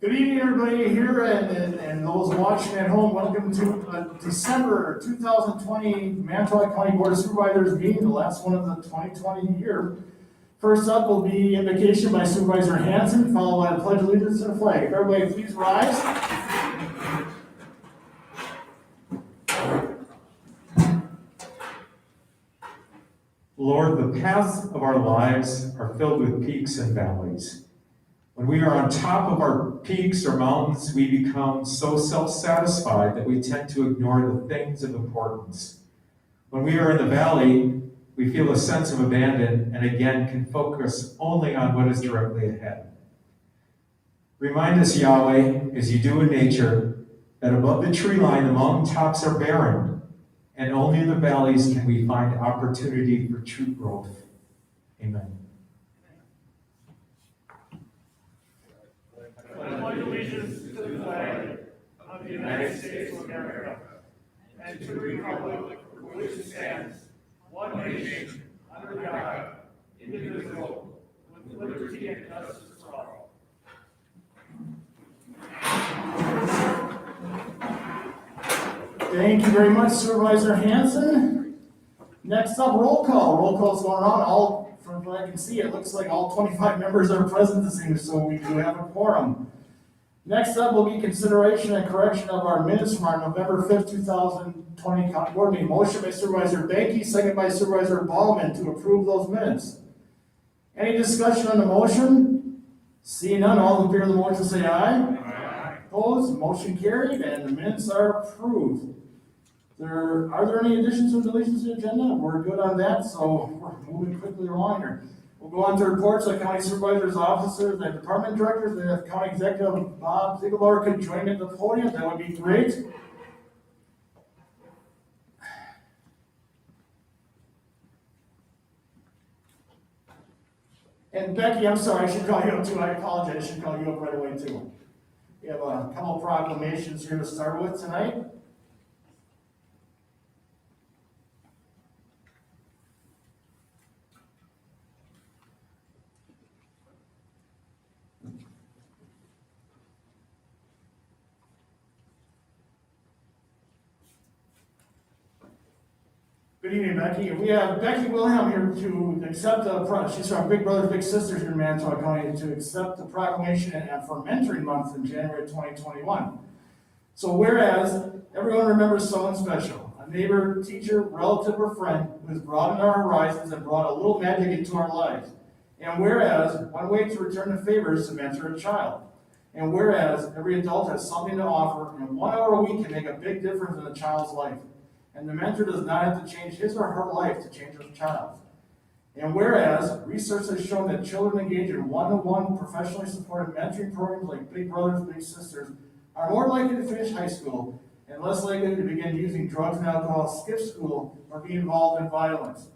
Good evening, everybody here and those watching at home. Welcome to December 2020 Manitowoc County Board of Supervisors meeting, the last one of the 2020 year. First up will be Invocation by Supervisor Hanson, followed by the Pledge of Allegiance to the flag. If everybody please rise. Lord, the paths of our lives are filled with peaks and valleys. When we are on top of our peaks or mountains, we become so self-satisfied that we tend to ignore the things of importance. When we are in the valley, we feel a sense of abandon and again can focus only on what is directly ahead. Remind us, Yahweh, as you do in nature, that above the tree line, the mountain tops are barren, and only in the valleys can we find opportunity for true growth. Amen. I pledge allegiance to the flag of the United States of America and to the republic for which it stands, one nation, under God, indivisible, with liberty and justice for all. Thank you very much, Supervisor Hanson. Next up, roll call. Roll call is going on. From what I can see, it looks like all 25 members are present this evening, so we do have a quorum. Next up will be consideration and correction of our minutes from our November 5th, 2020 county board meeting. Motion by Supervisor Banky, second by Supervisor Ballman to approve those minutes. Any discussion on the motion? Seeing none, all in favor of the motion say aye. Aye. Opposed, motion carried, and the minutes are approved. Are there any additions or deletions to the agenda? We're good on that, so we're moving quickly along here. We'll go on to reports of county supervisors, officers, and department directors. And if County Executive Bob Ziegler could join me at the podium, that would be great. And Becky, I'm sorry, I should call you up too. I apologize, I should call you up right away too. We have a couple of proclamations here to start with tonight. Good evening, Becky. We have Becky Wilhelm here to accept she's from Big Brothers Big Sisters here in Manitowoc County, to accept the proclamation and for Mentoring Month in January 2021. So whereas everyone remembers someone special, a neighbor, teacher, relative, or friend who has broadened our horizons and brought a little magic into our lives. And whereas one way to return the favor is to mentor a child. And whereas every adult has something to offer, and 1 hour a week can make a big difference in a child's life. And the mentor does not have to change his or her life to change a child. And whereas research has shown that children engaged in one-to-one professionally supported mentoring programs like Big Brothers Big Sisters are more likely to finish high school and less likely to begin using drugs and alcohol, skip school, or be involved in violence.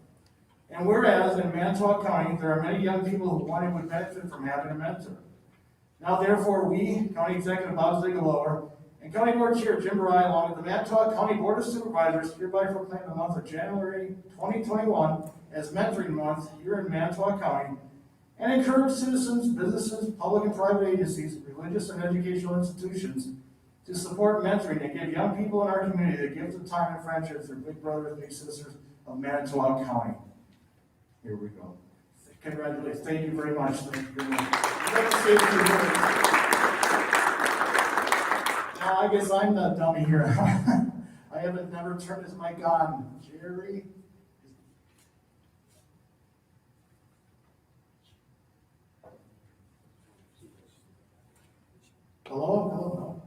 And whereas in Manitowoc County, there are many young people who would benefit from having a mentor. Now therefore, we, County Executive Bob Ziegler, and County Board Chair Jim Bry, along with the Manitowoc County Board of Supervisors, hereby proclaim the month of January 2021 as Mentoring Month here in Manitowoc County, and encourage citizens, businesses, public and private agencies, religious and educational institutions to support mentoring and give young people in our community the gift of time and friendship through Big Brothers Big Sisters of Manitowoc County. Here we go. Congratulations. Thank you very much. Thank you very much. I guess I'm the dummy here. I haven't never turned his mic on. Jerry? Hello? Hello?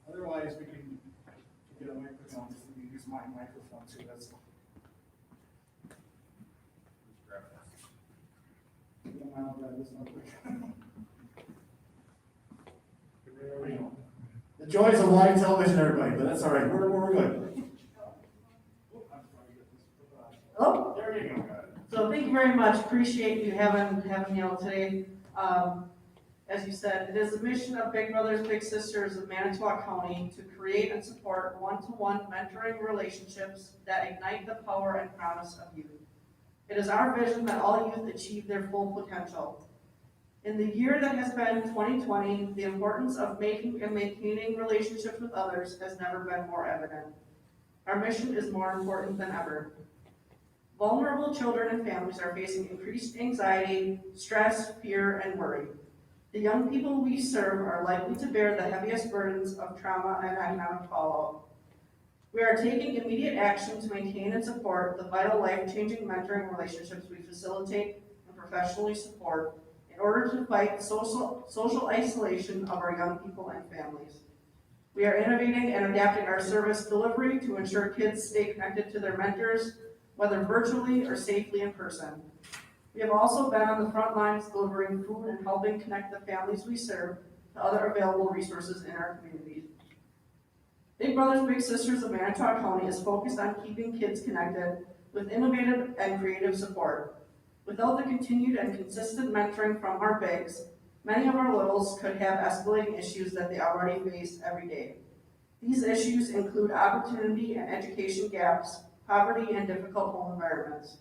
Otherwise, we can get a microphone. We can use my microphone too. That's the joys of live television, everybody, but that's all right. We're good. Oh, there you go. So thank you very much. Appreciate you having me out today. As you said, it is the mission of Big Brothers Big Sisters of Manitowoc County to create and support one-to-one mentoring relationships that ignite the power and promise of youth. It is our vision that all youth achieve their full potential. In the year that has been 2020, the importance of making and maintaining relationships with others has never been more evident. Our mission is more important than ever. Vulnerable children and families are facing increased anxiety, stress, fear, and worry. The young people we serve are likely to bear the heaviest burdens of trauma and economic fallout. We are taking immediate action to maintain and support the vital life-changing mentoring relationships we facilitate and professionally support in order to fight the social isolation of our young people and families. We are innovating and adapting our service delivery to ensure kids stay connected to their mentors, whether virtually or safely in person. We have also been on the front lines delivering food and helping connect the families we serve to other available resources in our communities. Big Brothers Big Sisters of Manitowoc County is focused on keeping kids connected with innovative and creative support. Without the continued and consistent mentoring from our bigs, many of our littles could have escalating issues that they already face every day. These issues include opportunity and education gaps, poverty, and difficult home environments.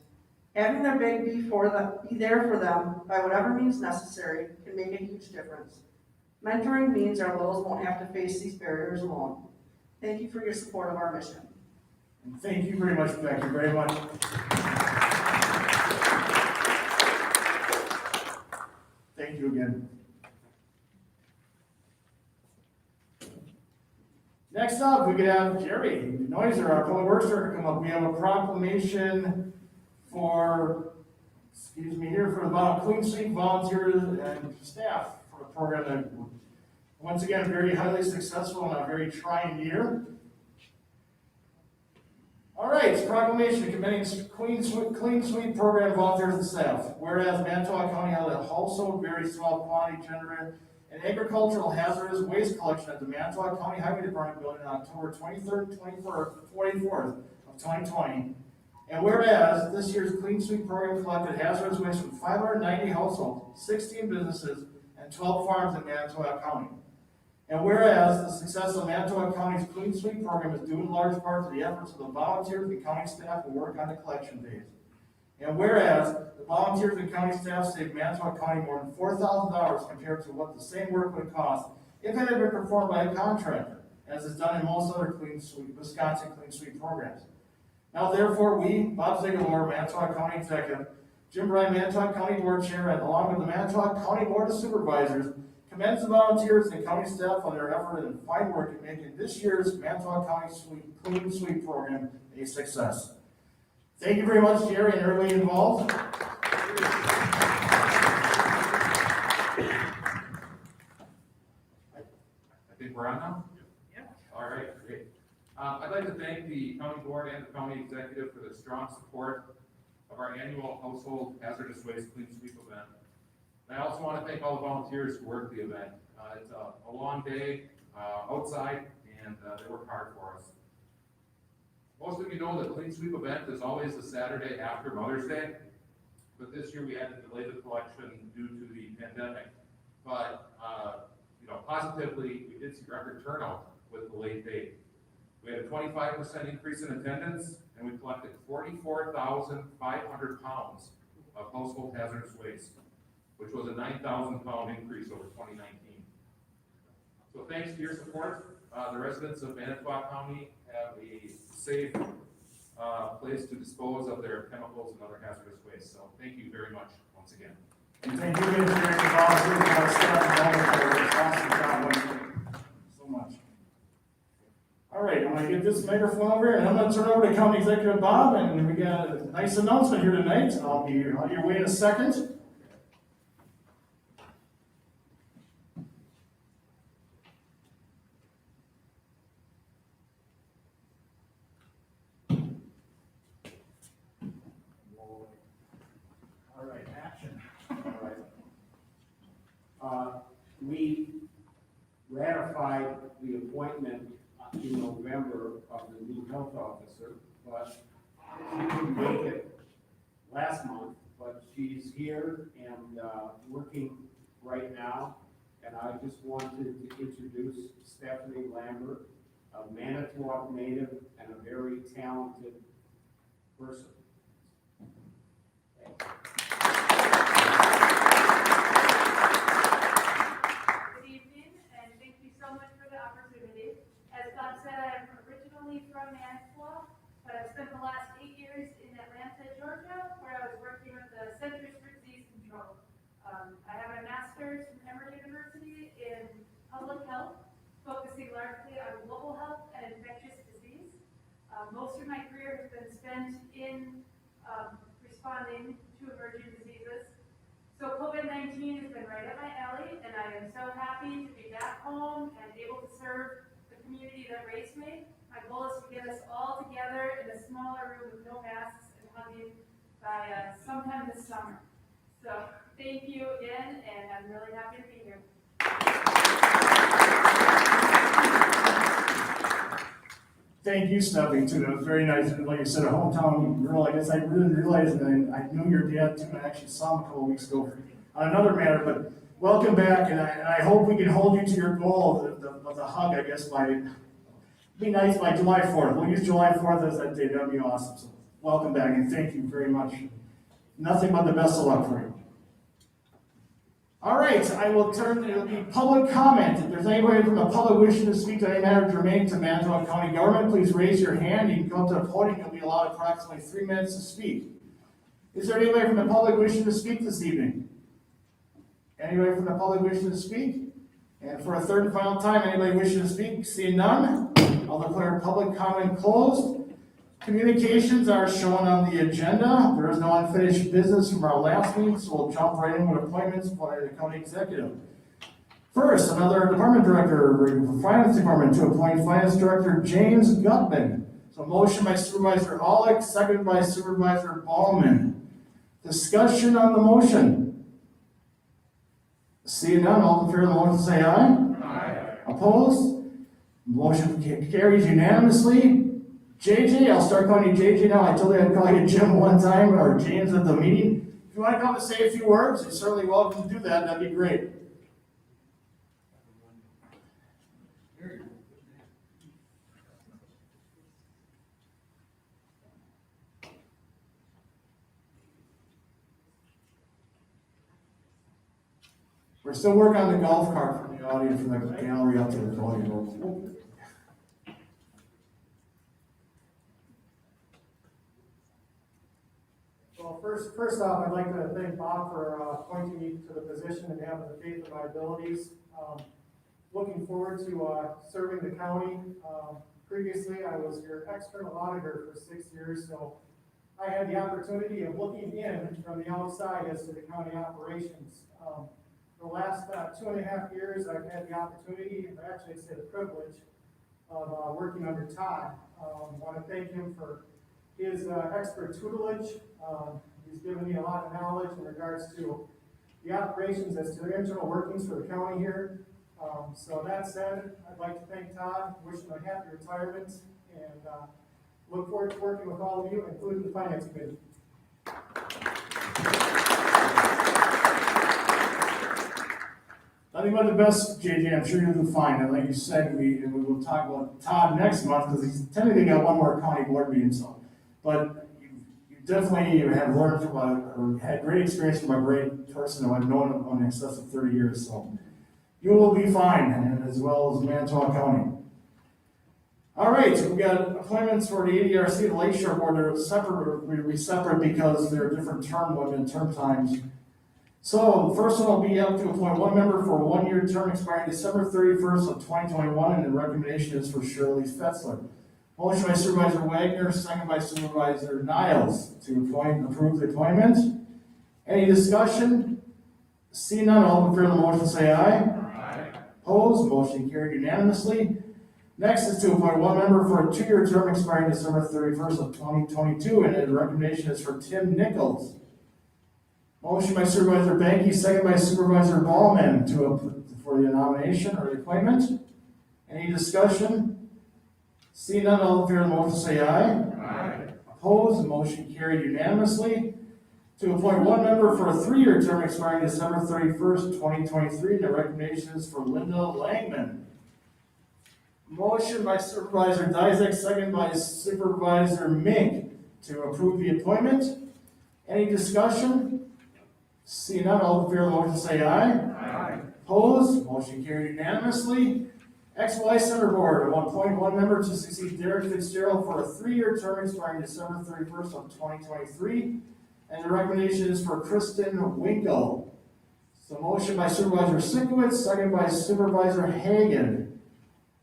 Having their big be there for them by whatever means necessary can make a huge difference. Mentoring means our littles won't have to face these barriers alone. Thank you for your support of our mission. And thank you very much, Becky, very much. Thank you again. Next up, we could have Jerry Noiser, our public works director, come up. We have a proclamation for, here for the Clean Sweep volunteers and staff for a program that, once again, very highly successful in a very trying year. All right, proclamation commending Clean Sweep program volunteers and staff. Whereas Manitowoc County held a household very small quantity generated an agricultural hazardous waste collection at the Manitowoc County Highway Department building on October 23rd, 24th of 2020. And whereas this year's Clean Sweep program collected hazardous waste from 590 households, 16 businesses, and 12 farms in Manitowoc County. And whereas the success of Manitowoc County's Clean Sweep program is due in large part to the efforts of the volunteers and county staff who work on the collection days. And whereas the volunteers and county staff saved Manitowoc County more than $4,000 compared to what the same work would cost if it had been performed by a contractor, as is done in most other Wisconsin Clean Sweep programs. Now therefore we, Bob Ziegler, Manitowoc County Executive, Jim Bryan, Manitowoc County Board Chair, and along with the Manitowoc County Board of Supervisors, commends the volunteers and county staff on their effort and fine work in making this year's Manitowoc County Clean Sweep program a success. Thank you very much, Jerry, and everybody involved. I think we're on now? Yeah. All right, great. I'd like to thank the county board and the county executive for the strong support of our annual household hazardous waste clean sweep event. And I also want to thank all the volunteers who work the event. It's a long day outside, and they work hard for us. Most of you know the Clean Sweep event is always the Saturday after Mother's Day, but this year we had to delay the collection due to the pandemic. But, positively, we did see record turnout with the late date. We had a 25% increase in attendance, and we collected 44,500 pounds of household hazardous waste, which was a 9,000 pound increase over 2019. So thanks to your support, the residents of Manitowoc County have a safe place to dispose of their chemicals and other hazardous waste. So thank you very much once again. And thank you again, Jerry, and volunteers and our staff and all of our awesome job once again. So much. All right, I'm gonna get this microphone over here, and I'm gonna turn over to County Executive Bob, and we got a nice announcement here tonight. I'll be on your way in a second. All right, action. We ratified the appointment in November of the new health officer, but she couldn't make it last month, but she's here and working right now. And I just wanted to introduce Stephanie Lambert, a Manitowoc native and a very talented person. Good evening, and thank you so much for the opportunity. As Bob said, I'm originally from Manitowoc, but I've spent the last 8 years in Atlanta, Georgia, where I was working with the Centers for Disease Control. I have a master's from Emory University in public health, focusing largely on global health and infectious disease. Most of my career has been spent in responding to emerging diseases. So COVID-19 has been right up my alley, and I am so happy to be back home and able to serve the community that raised me. My goal is to get us all together in a smaller room with no masks and hugging by sometime this summer. So thank you again, and I'm really happy to be here. Thank you, Stephanie, too. That was very nice. Like you said, a hometown girl. I guess I didn't realize that I knew your dad too, and I actually saw him a couple weeks ago on another matter. But welcome back, and I hope we can hold you to your goal of the hug, I guess, be nice by July 4th. We'll use July 4th as that day. That would be awesome. So welcome back, and thank you very much. Nothing but the best of luck for you. All right, I will turn to the public comment. If there's anybody from the public wishing to speak to any matter germane to Manitowoc County government, please raise your hand. You can come to the podium. You'll be allowed approximately 3 minutes to speak. Is there anybody from the public wishing to speak this evening? Anybody from the public wishing to speak? And for a third and final time, anybody wishing to speak? Seeing none, I'll declare public comment closed. Communications are shown on the agenda. There is no unfinished business from our last meeting, so we'll jump right in with appointments by the county executive. First, another department director for the finance department to appoint finance director James Gutman. So motion by Supervisor Aulick, seconded by Supervisor Ballman. Discussion on the motion. Seeing none, all in favor of the motion say aye. Aye. Opposed? Motion carries unanimously. JJ, I'll start calling you JJ now. I told you I'd call you Jim one time, or James at the meeting. If you want to come and say a few words, you're certainly welcome to do that. That'd be great. We're still working on the golf cart from the audience, from the gallery up to the podium. Well, first off, I'd like to thank Bob for appointing me to the position and having the faith in my abilities. Looking forward to serving the county. Previously, I was your external auditor for 6 years, so I had the opportunity of looking in from the outside as to the county operations. The last 2.5 years, I've had the opportunity, and actually I'd say the privilege, of working under Todd. I want to thank him for his expert tutelage. He's given me a lot of knowledge in regards to the operations as to the internal workings for the county here. So that said, I'd like to thank Todd, wish him a happy retirement, and look forward to working with all of you, including the finance committee. Nothing but the best, JJ. I'm sure you'll do fine. And like you said, we will talk about Todd next month because he's technically got one more county board meeting. So, but you definitely have learned from or had great experience from a great person who I've known in excess of 30 years. So you will be fine, and as well as Manitowoc County. All right, we got appointments for the ADRC and Lakeshore Board. They're separate. We'll be separate because they're different term limit, term times. So the first one will be up to appoint one member for a 1-year term expiring December 31st of 2021, and the recommendation is for Shirley Fetzler. Motion by Supervisor Wagner, second by Supervisor Niles to approve the appointment. Any discussion? See none, all in favor of the motion say aye. Aye. Opposed, motion carried unanimously. Next is to appoint one member for a 2-year term expiring December 31st of 2022, and the recommendation is for Tim Nichols. Motion by Supervisor Banky, second by Supervisor Ballman for the nomination or the appointment. Any discussion? See none, all in favor of the motion say aye. Aye. Opposed, motion carried unanimously. To appoint one member for a 3-year term expiring December 31st, 2023, and the recommendation is for Linda Langman. Motion by Supervisor Dysek, second by Supervisor Mink to approve the appointment. Any discussion? Seeing none, all in favor of the motion say aye. Aye. Opposed? Motion carried unanimously. XY Center Board, I appoint one member to succeed Derek Fitzgerald for a 3-year term expiring December 31st of 2023. And the recommendation is for Kristen Winkle. So motion by Supervisor Sikowitz, second by Supervisor Hagan.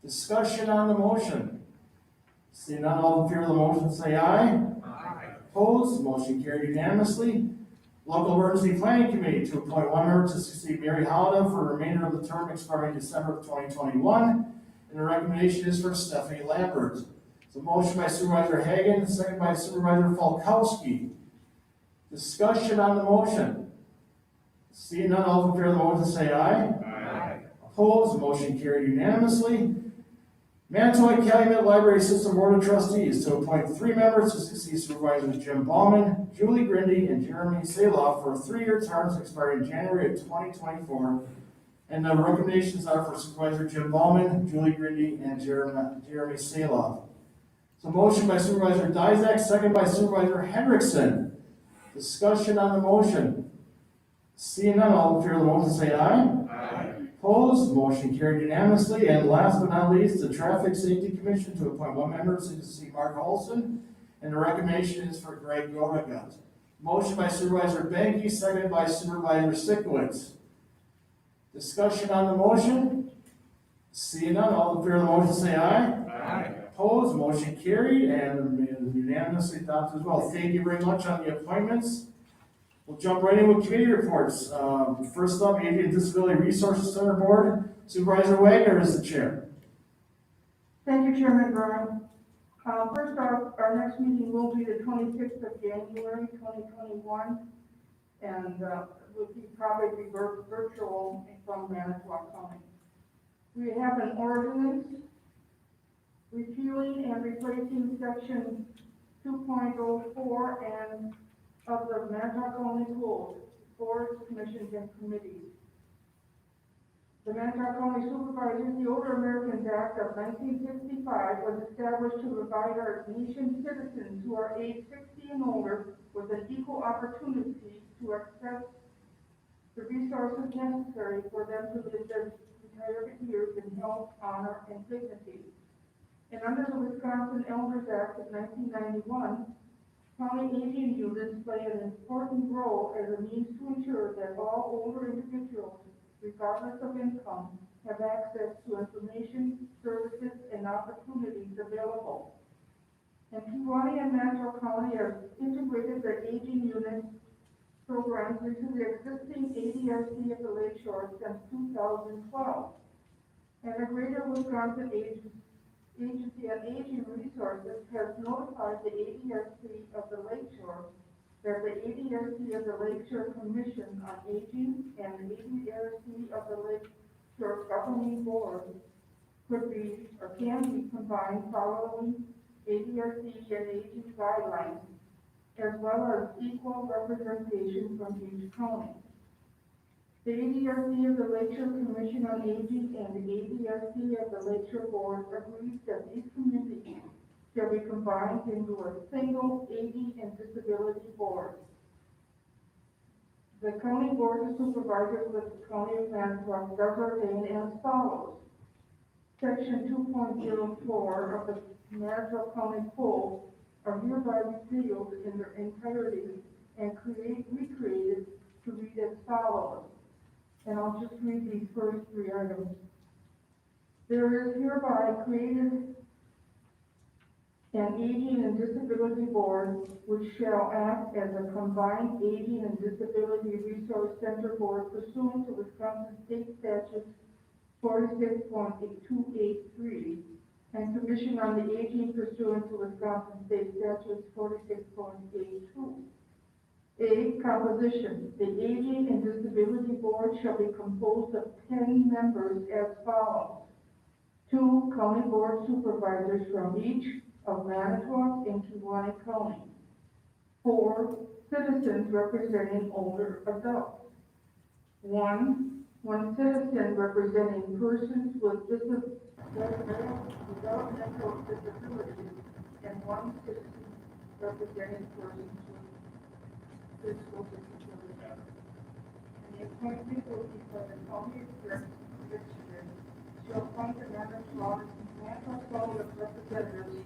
Discussion on the motion. Seeing none, all in favor of the motion say aye. Aye. Opposed? Motion carried unanimously. Local Emergency Planning Committee to appoint one member to succeed Mary Howden for the remainder of the term expiring December of 2021. And the recommendation is for Stephanie Lambert. So motion by Supervisor Hagan, second by Supervisor Falkowski. Discussion on the motion. Seeing none, all in favor of the motion say aye. Aye. Opposed? Motion carried unanimously. Manitowoc Calumet Library System Board of Trustees to appoint 3 members to succeed Supervisors Jim Bauman, Julie Grindy, and Jeremy Saloff for 3-year terms expiring January of 2024. And the recommendations are for Supervisor Jim Bauman, Julie Grindy, and Jeremy Saloff. So motion by Supervisor Dizak, second by Supervisor Hendrickson. Discussion on the motion. Seeing none, all in favor of the motion say aye. Aye. Opposed? Motion carried unanimously. And last but not least, the Traffic Safety Commission to appoint one member to succeed Mark Olson. And the recommendation is for Greg Gorigat. Motion by Supervisor Benke, seconded by Supervisor Sikowitz. Discussion on the motion. Seeing none, all in favor of the motion say aye. Aye. Opposed? Motion carried and unanimously adopted as well. Thank you very much on the appointments. We'll jump right in with committee reports. First up, Aging and Disability Resources Center Board. Supervisor Wagner is the chair. Thank you, Chairman Burnham. First off, our next meeting will be the 26th of January, 2021, and will be probably virtual from Manitowoc County. We have an ordinance repealing and replacing section 2.04 and of the Manitowoc County Code, boards, commissions, and committees. The Manitowoc County Supervisors, the Older Americans Act of 1965 was established to provide our nation's citizens who are age 60 and older with an equal opportunity to access the resources necessary for them to live their retirement years in health, honor, and dignity. And under the Wisconsin Elders Act of 1991, county aging units play an important role as a means to ensure that all older individuals, regardless of income, have access to information, services, and opportunities available. And Pewaukee and Manitowoc County have integrated their aging unit programs into the existing ADRC of the Lakeshore since 2012. And the Greater Wisconsin Agency on Aging Resources has notified the ADRC of the Lakeshore that the ADRC of the Lakeshore Commission on Aging and the ADRC of the Lakeshore Governing Board could be or can be combined following ADRC and aging guidelines, as well as equal representation from each county. The ADRC of the Lakeshore Commission on Aging and the ADRC of the Lakeshore Board agrees that these communities shall be combined into a single aging and disability board. The County Board of Supervisors with the County of Manitowoc does ordain as follows. Section 2.04 of the Manitowoc County Code are hereby repealed in their entirety and recreated to read as follows. And I'll just read these first 3 items. There is hereby created an Aging and Disability Board, which shall act as a combined Aging and Disability Resource Center Board pursuant to Wisconsin State Statutes 46.283 and Commission on the Aging pursuant to Wisconsin State Statutes 46.82. A, composition. The Aging and Disability Board shall be composed of 10 members as follows. 2 County Board Supervisors from each of Manitowoc and Pewaukee County. 4 citizens representing older adults. 1 citizen representing persons with developmental disabilities, and 1 citizen representing persons with the school district of Lambert. And the appointment will be for the county commissioner to appoint the Manitowoc Board of Representatives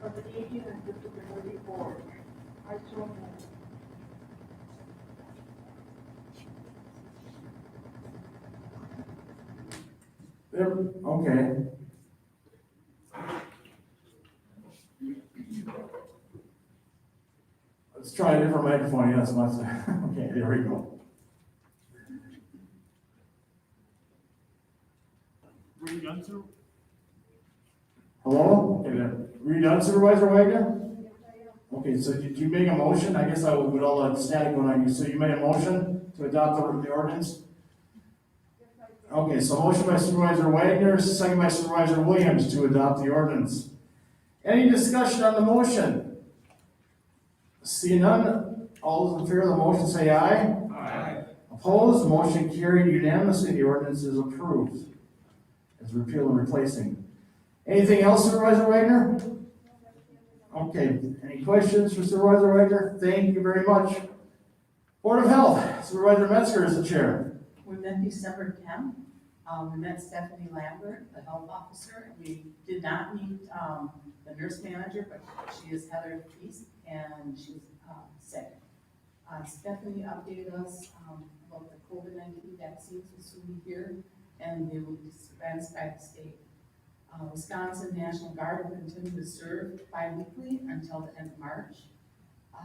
of the Aging and Disability Board. I so move. Okay. Let's try a different microphone, yes, let's, okay, there we go. Were you done, sir? Hello? Okay, then. Were you done, Supervisor Wagner? Okay, so did you make a motion? I guess I would, with all that static going on, so you made a motion to adopt the ordinance? Okay, so motion by Supervisor Wagner, second by Supervisor Williams to adopt the ordinance. Any discussion on the motion? See none, all those in favor of the motion say aye. Aye. Opposed, motion carried unanimously, the ordinance is approved. As repeal and replacing. Anything else, Supervisor Wagner? Okay, any questions for Supervisor Wagner? Thank you very much. Board of Health, Supervisor Metzger is the chair. We met December 10th. We met Stephanie Lambert, the health officer. We did not meet the nurse manager, but she is Heather Feast, and she's sick. Stephanie updated us about the COVID-19 vaccines will soon be here, and they will be dispensed by the state. Wisconsin National Guard will continue to serve bi-weekly until the end of March.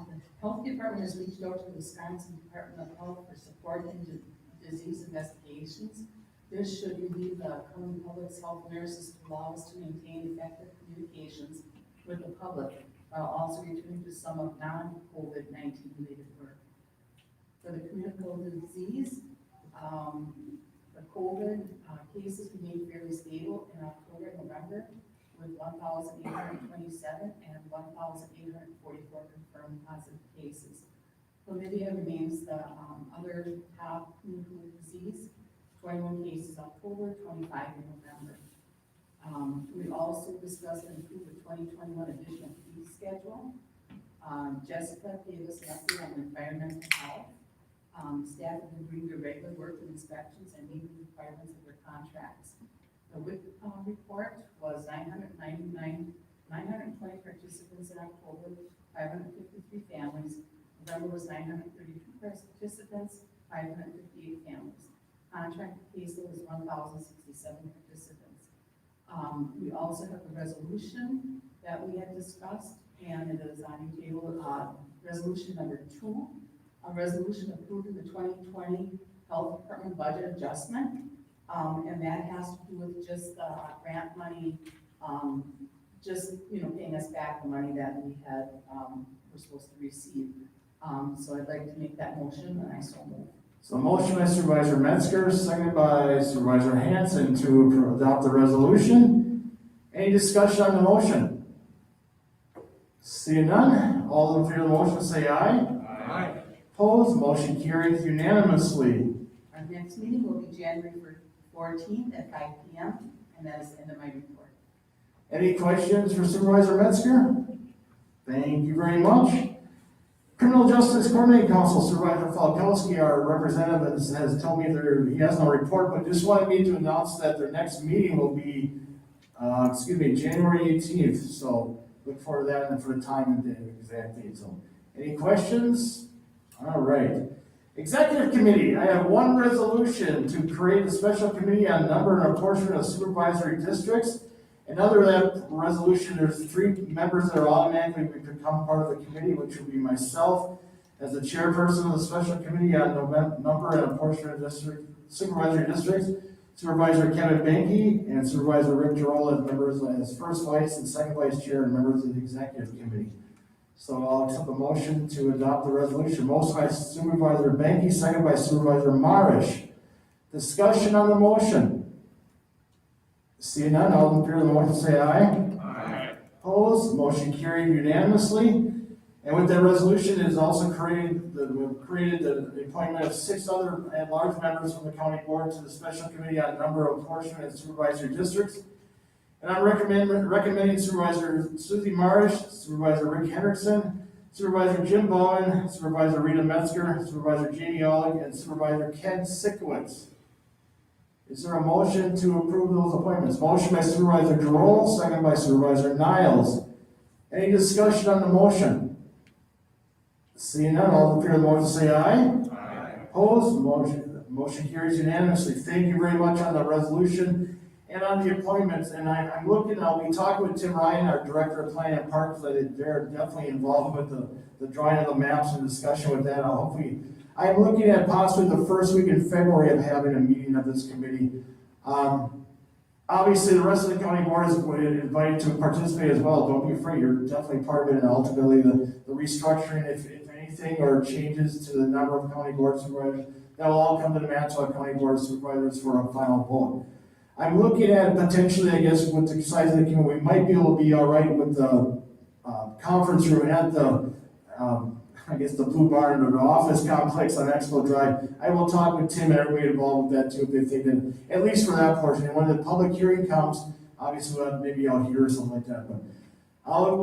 The health department has reached out to the Wisconsin Department of Health for support in disease investigations. This should relieve the county public's health nurses to allow us to maintain effective communications with the public while also returning to some of non-COVID-19 related work. For the communicable disease, the COVID cases remained fairly stable in October and November with 1,827 and 1,844 confirmed positive cases. Chlamydia remains the other top communicable disease, 21 cases October, 25 in November. We also discussed and approved the 2021 additional fee schedule. Jessica gave us an update on environmental health. Staff have agreed to regular work and inspections and meeting requirements of their contracts. The WIC report was 920 participants in October, 553 families. November was 932 participants, 558 families. Contracted caseload is 1,067 participants. We also have a resolution that we had discussed, and it is on your table, resolution number 2, a resolution approving the 2020 Health Department budget adjustment, and that has to do with just grant money, just, paying us back the money that we had, were supposed to receive. So I'd like to make that motion, and I so move. So motion by Supervisor Metzger, seconded by Supervisor Hanson to adopt the resolution. Any discussion on the motion? Seeing none, all in favor of the motion say aye. Aye. Opposed, motion carries unanimously. Our next meeting will be January 14th at 5 p.m., and that is the end of my report. Any questions for Supervisor Metzger? Thank you very much. Criminal Justice Coordinating Council, Supervisor Falkowski, our representative, has told me he has no report, but just wanted me to announce that their next meeting will be, January 18th. So look forward to that and for the time and the exact date. So any questions? All right. Executive Committee, I have one resolution to create a special committee on number and apportionment of supervisory districts. And under that resolution, there's 3 members that are automatically become part of the committee, which will be myself as the chairperson of the special committee on number and apportionment of supervisory districts, Supervisor Kevin Benke and Supervisor Rick Jarrell as members as first vice and second vice chair and members of the executive committee. So I'll accept a motion to adopt the resolution. Motion by Supervisor Benke, second by Supervisor Marish. Discussion on the motion. Seeing none, all in favor of the motion say aye. Aye. Opposed, motion carried unanimously. And with that resolution, it is also created the appointment of 6 other at-large members from the county board to the special committee on number of apportionment and supervisory districts. And I'm recommending Supervisor Susie Marish, Supervisor Rick Hendrickson, Supervisor Jim Bowen, Supervisor Rita Metzger, Supervisor Jamie Oleg, and Supervisor Ken Sikowitz. Is there a motion to approve those appointments? Motion by Supervisor Jerome, second by Supervisor Niles. Any discussion on the motion? Seeing none, all in favor of the motion say aye. Aye. Opposed, motion carries unanimously. Thank you very much on the resolution and on the appointments. And I'm looking, I'll be talking with Tim Ryan, our Director of Planning and Parks, that they're definitely involved with the drawing of the maps and discussion with that. I'm looking at possibly the first week in February of having a meeting of this committee. Obviously, the rest of the county board is invited to participate as well. Don't be afraid, you're definitely part of it, and ultimately the restructuring, if anything, or changes to the number of county board supervisors, that will all come to the Manitowoc County Board of Supervisors for a final vote. I'm looking at potentially, I guess, with the size of the community, we might be able to be all right with the conference room at the, I guess, the Blue Barn or the office complex on Expo Drive. I will talk with Tim and everybody involved with that too, if they think that, at least for that portion. And when the public hearing comes, obviously we'll have maybe out here or something like that. But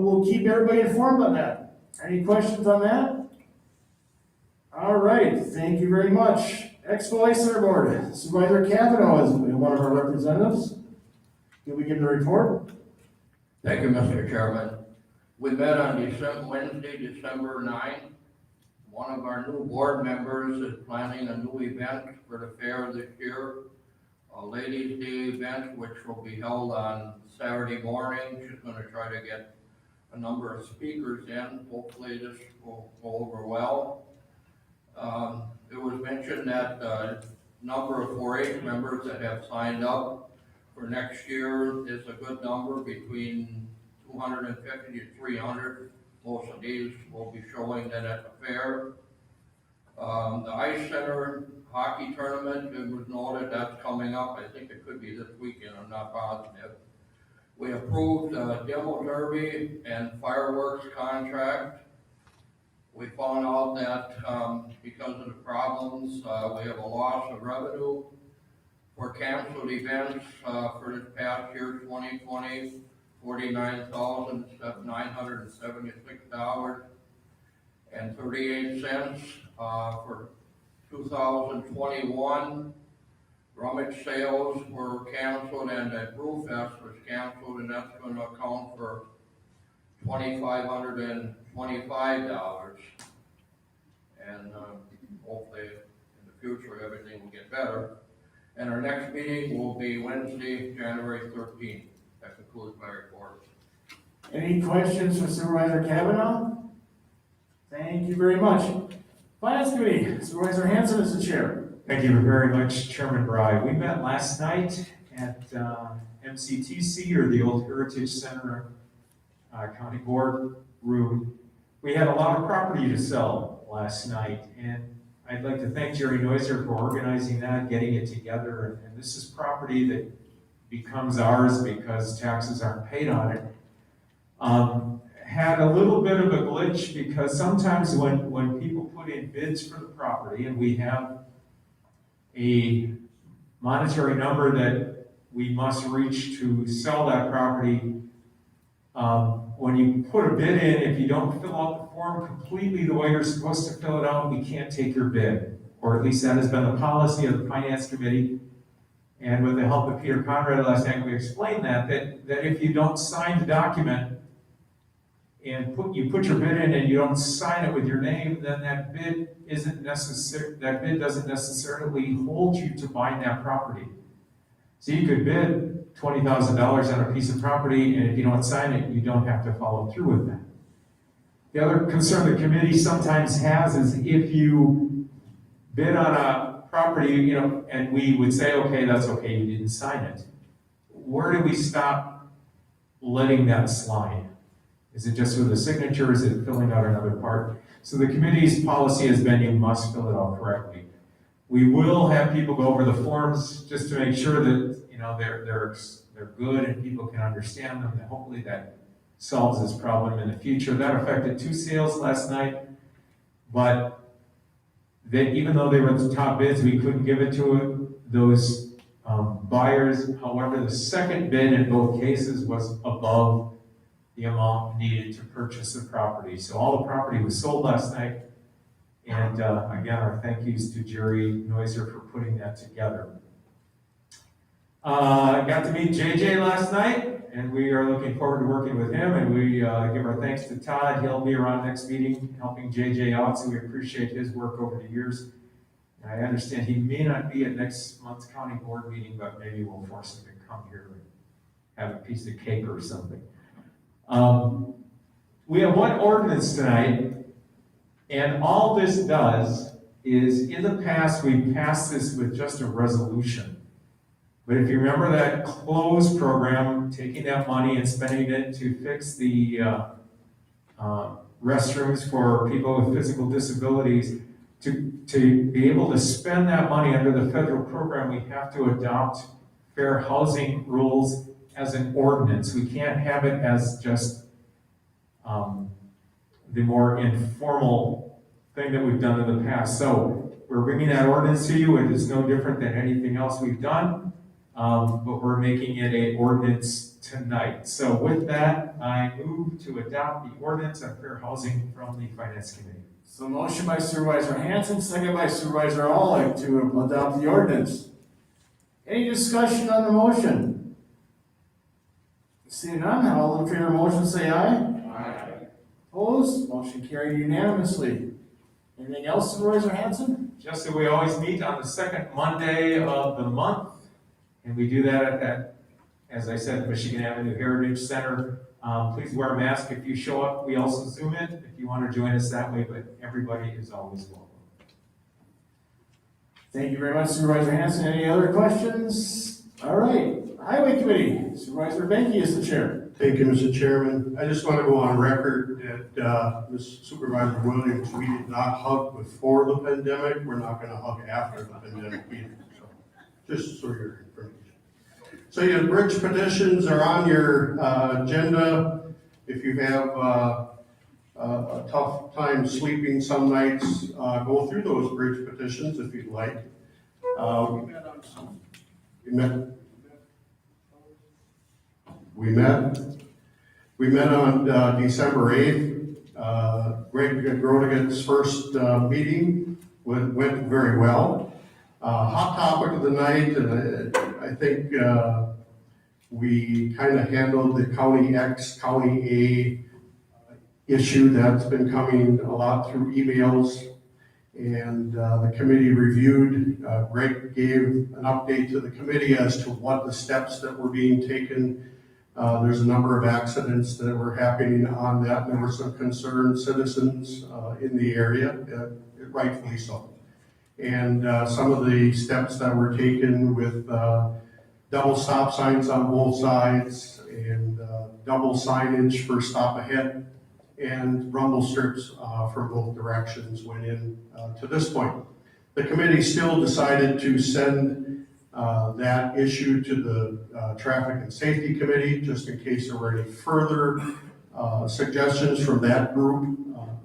we'll keep everybody informed on that. Any questions on that? All right, thank you very much. Expo Ice Center Board, Supervisor Cavanaugh is one of our representatives. Did we give the report? Thank you, Mr. Chairman. We met on Wednesday, December 9th. One of our new board members is planning a new event for the fair this year, a Ladies' Day event, which will be held on Saturday morning. She's going to try to get a number of speakers in. Hopefully this will go over well. It was mentioned that number of 4-H members that have signed up for next year is a good number, between 250 to 300. Most of these will be showing then at the fair. The Ice Center hockey tournament, it was noted, that's coming up. I think it could be this weekend, I'm not positive. We approved demo derby and fireworks contract. We found out that because of the problems, we have a loss of revenue for canceled events for this past year, 2020, $49,776.38. For 2021, rummage sales were canceled and the Brew Fest was canceled, and that's going to account for $2,525. And hopefully in the future everything will get better. And our next meeting will be Wednesday, January 13th. That concludes my report. Any questions for Supervisor Cavanaugh? Thank you very much. Finance Committee, Supervisor Hanson is the chair. Thank you very much, Chairman Bry. We met last night at MCTC, or the Old Heritage Center County Board room. We had a lot of property to sell last night, and I'd like to thank Jerry Noiser for organizing that, getting it together. And this is property that becomes ours because taxes aren't paid on it. Had a little bit of a glitch because sometimes when people put in bids for the property, and we have a monetary number that we must reach to sell that property, when you put a bid in, if you don't fill out the form completely the way you're supposed to fill it out, we can't take your bid. Or at least that has been the policy of the Finance Committee. And with the help of Peter Conrad last night, we explained that if you don't sign the document and you put your bid in and you don't sign it with your name, then that bid doesn't necessarily hold you to buying that property. So you could bid $20,000 on a piece of property, and if you don't sign it, you don't have to follow through with that. The other concern the committee sometimes has is if you bid on a property, and we would say, okay, that's okay, you didn't sign it. Where do we stop letting that slide? Is it just with a signature? Is it filling out another part? So the committee's policy has been you must fill it out correctly. We will have people go over the forms just to make sure that they're good and people can understand them, and hopefully that solves this problem in the future. That affected 2 sales last night, but even though they were the top bids, we couldn't give it to those buyers. However, the second bid in both cases was above the amount needed to purchase the property. So all the property was sold last night. And again, our thank yous to Jerry Noiser for putting that together. I got to meet JJ last night, and we are looking forward to working with him. And we give our thanks to Todd. He'll be around next meeting helping JJ out, so we appreciate his work over the years. And I understand he may not be at next month's county board meeting, but maybe we'll force him to come here and have a piece of cake or something. We have one ordinance tonight. And all this does is, in the past, we passed this with just a resolution. But if you remember that closed program, taking that money and spending it to fix the restrooms for people with physical disabilities, to be able to spend that money under the federal program, we have to adopt fair housing rules as an ordinance. We can't have it as just the more informal thing that we've done in the past. So we're bringing that ordinance to you. It is no different than anything else we've done, but we're making it an ordinance tonight. So with that, I move to adopt the ordinance on fair housing from the Finance Committee. So motion by Supervisor Hanson, second by Supervisor Olick to adopt the ordinance. Any discussion on the motion? Seeing none, all in favor of the motion say aye. Opposed? Motion carried unanimously. Anything else, Supervisor Hanson? Just that we always meet on the second Monday of the month, and we do that at that, as I said, Michigan Avenue Heritage Center. Please wear a mask if you show up. We also Zoom it if you want to join us that way, but everybody is always welcome. Thank you very much, Supervisor Hanson. Any other questions? All right, Highway Committee, Supervisor Benke is the chair. Thank you, Mr. Chairman. I just want to go on record that Ms. Supervisor Williams, we did not hug before the pandemic. We're not going to hug after the pandemic either. So, just so your information. So your bridge petitions are on your agenda. If you have a tough time sleeping some nights, go through those bridge petitions if you'd like. We met on December 8th. Greg Grodiget's first meeting went very well. Hot topic of the night, and I think we kind of handled the County X, County A issue that's been coming a lot through emails. And the committee reviewed. Greg gave an update to the committee as to what the steps that were being taken. There's a number of accidents that were happening on that, and there were some concerned citizens in the area, rightfully so. And some of the steps that were taken with double stop signs on both sides and double signage for stop ahead and rumble strips for both directions went in to this point. The committee still decided to send that issue to the Traffic and Safety Committee, just in case there were any further suggestions from that group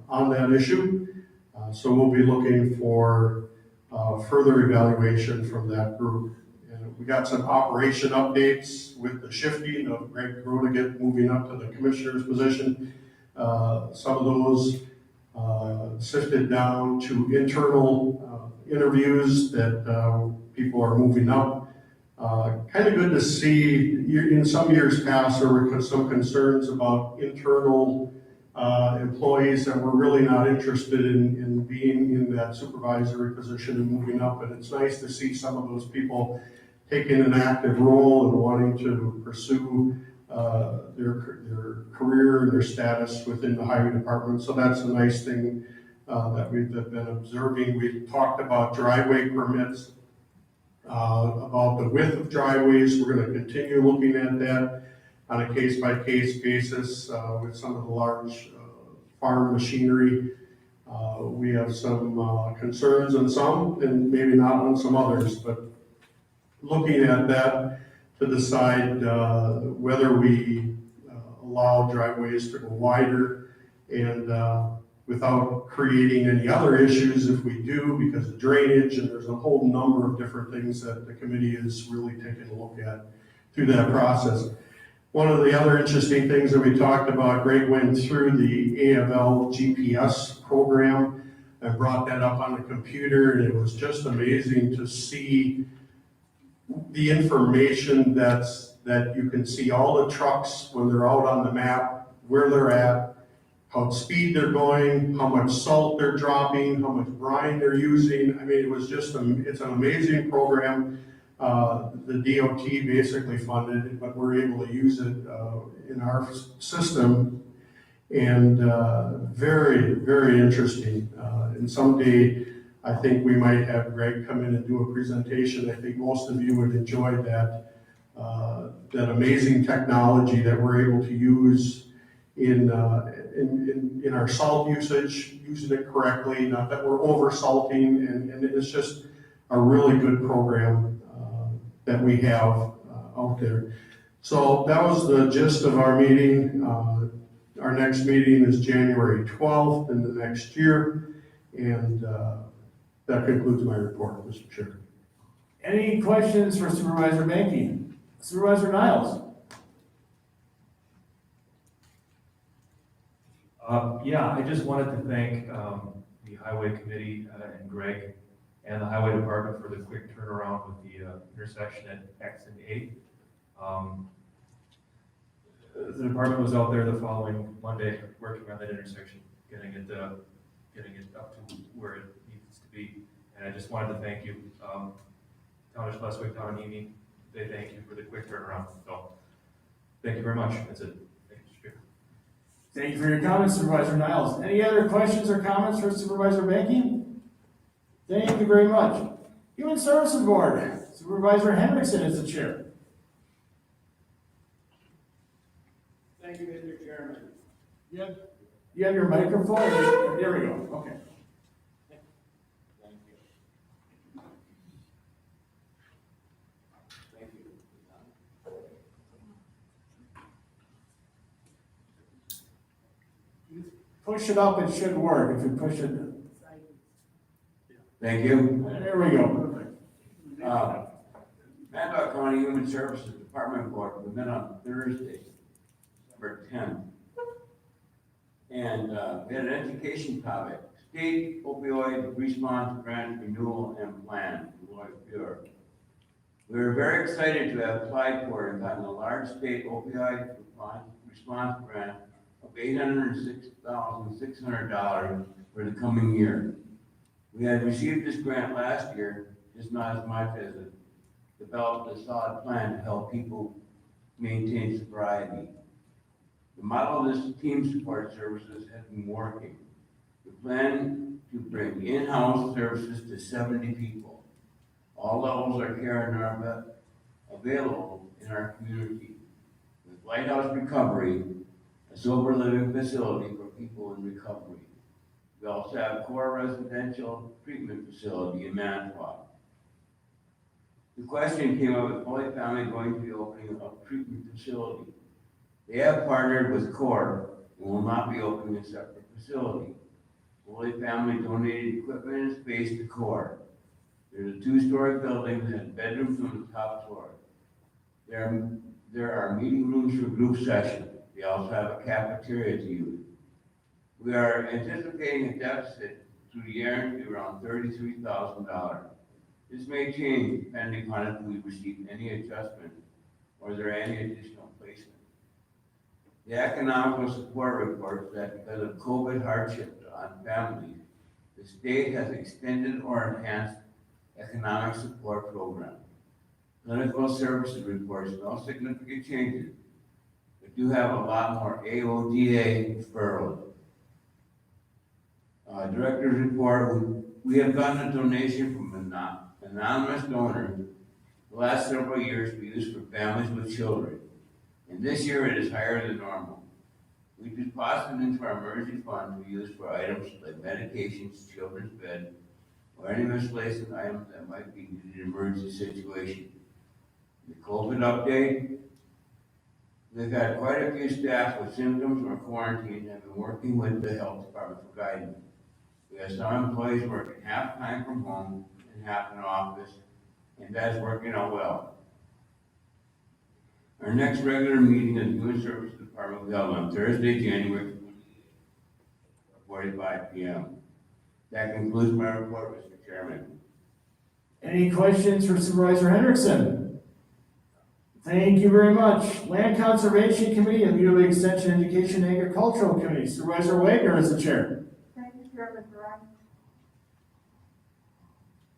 on that issue. So we'll be looking for further evaluation from that group. And we got some operation updates with the shifting of Greg Grodiget moving up to the commissioner's position. Some of those sifted down to internal interviews that people are moving up. Kind of good to see. In some years past, there were some concerns about internal employees that were really not interested in being in that supervisory position and moving up. And it's nice to see some of those people taking an active role and wanting to pursue their career and their status within the highway department. So that's a nice thing that we've been observing. We talked about driveway permits, about the width of driveways. We're going to continue looking at that on a case-by-case basis with some of the large farm machinery. We have some concerns on some and maybe not on some others, but looking at that to decide whether we allow driveways to go wider and without creating any other issues if we do because of drainage, and there's a whole number of different things that the committee is really taking a look at through that process. One of the other interesting things that we talked about, Greg went through the AFL GPS program and brought that up on the computer, and it was just amazing to see the information that you can see all the trucks when they're out on the map, where they're at, how speed they're going, how much salt they're dropping, how much brine they're using. I mean, it was just, it's an amazing program. The DOT basically funded it, but we're able to use it in our system. And very, very interesting. And someday, I think we might have Greg come in and do a presentation. I think most of you would enjoy that, that amazing technology that we're able to use in our salt usage, using it correctly, not that we're over salting, and it's just a really good program that we have out there. So that was the gist of our meeting. Our next meeting is January 12th in the next year, and that concludes my report, Mr. Chair. Any questions for Supervisor Banky? Supervisor Niles? Yeah, I just wanted to thank the Highway Committee and Greg and the Highway Department for the quick turnaround with the intersection at X and 8. The department was out there the following Monday working on that intersection, getting it up to where it needs to be. And I just wanted to thank you, Town of Schleswig, Town of Nimi. They thank you for the quick turnaround. So thank you very much. That's it. Thank you, Mr. Chair. Thank you for your comments, Supervisor Niles. Any other questions or comments for Supervisor Banky? Thank you very much. Human Services Board, Supervisor Hendrickson is the chair. Thank you, Mr. Chairman. You have your microphone? There we go, okay. Thank you. Thank you. Push it up, it should work. If you push it, Thank you. there we go, perfect. Manitowoc County Human Services Department Board, we met on Thursday, December 10th. And we had an education topic, State Opioid Response Grant Renewal and Plan, Lloyd Bureau. We were very excited to have applied for and gotten a large state opioid response grant of $806,600 for the coming year. We had received this grant last year, just not as much as it developed a solid plan to help people maintain sobriety. The model of this team support services has been working. We plan to bring in-house services to 70 people. All levels of care are available in our community. With Lighthouse Recovery, a sober living facility for people in recovery. We also have Core Residential Treatment Facility in Manitowoc. The question came up with Holy Family going to be opening a treatment facility. They have partnered with Core and will not be opening a separate facility. Holy Family donated equipment and space to Core. There's a 2-story building that has bedrooms on the top floor. There are meeting rooms for group sessions. They also have a cafeteria to use. We are anticipating a deficit through the year to be around $33,000. This may change depending on if we receive any adjustment or there are any additional placement. The economical support reports that because of COVID hardship on families, the state has extended or enhanced economic support programs. Clinical services reports no significant changes, but do have a lot more AODA referrals. Director's report, we have gotten a donation from an anonymous donor the last several years to be used for families with children. And this year it is higher than normal. We deposited into our emergency fund to be used for items like medications, children's bed, or any miscellaneous items that might be needed in an emergency situation. The COVID update, we've had quite a few staff with symptoms or quarantine and have been working with the health department for guidance. We have some employees working half time from home and half in office, and that's working out well. Our next regular meeting of the Human Services Department will be held on Thursday, January 45 p.m. That concludes my report, Mr. Chairman. Any questions for Supervisor Hendrickson? Thank you very much. Land Conservation Committee and Utah Extension Education and Agricultural Committee. Supervisor Wagner is the chair. Thank you, Chairman Brown.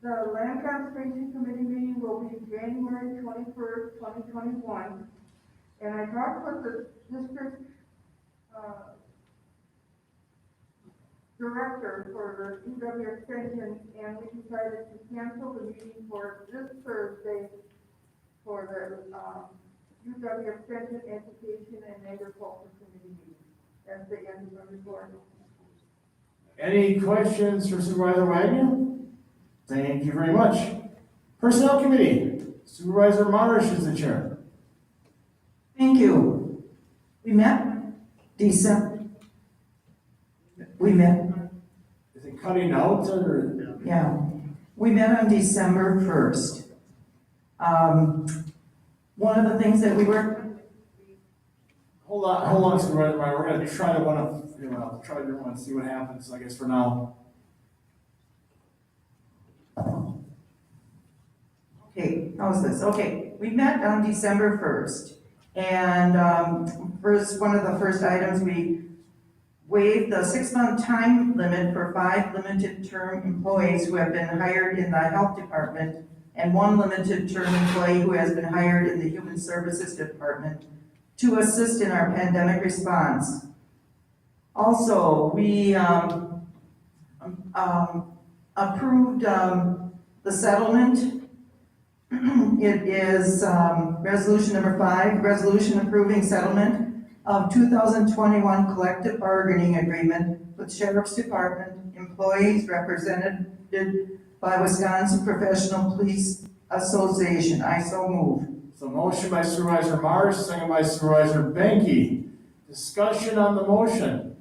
The Land Conservation Committee meeting will be January 21st, 2021. And I talked with the district director for the UW Extension, and we decided to cancel the meeting for this Thursday for the UW Extension Education and Agriculture Committee meeting. That's the end of the report. Any questions for Supervisor Wagner? Thank you very much. Personnel Committee, Supervisor Marsh is the chair. Thank you. We met Is it cutting out or? Yeah, we met on December 1st. One of the things that we were, Hold on, Supervisor Marsh. We're gonna try to see what happens, I guess, for now. okay, how's this? Okay, we met on December 1st. And one of the first items, we waived the 6-month time limit for 5 limited term employees who have been hired in the health department and 1 limited term employee who has been hired in the human services department to assist in our pandemic response. Also, we approved the settlement. It is resolution number 5, resolution approving settlement of 2021 collective bargaining agreement with Sheriff's Department employees represented by Wisconsin Professional Police Association. I so move. So motion by Supervisor Marsh, second by Supervisor Benke. Discussion on the motion.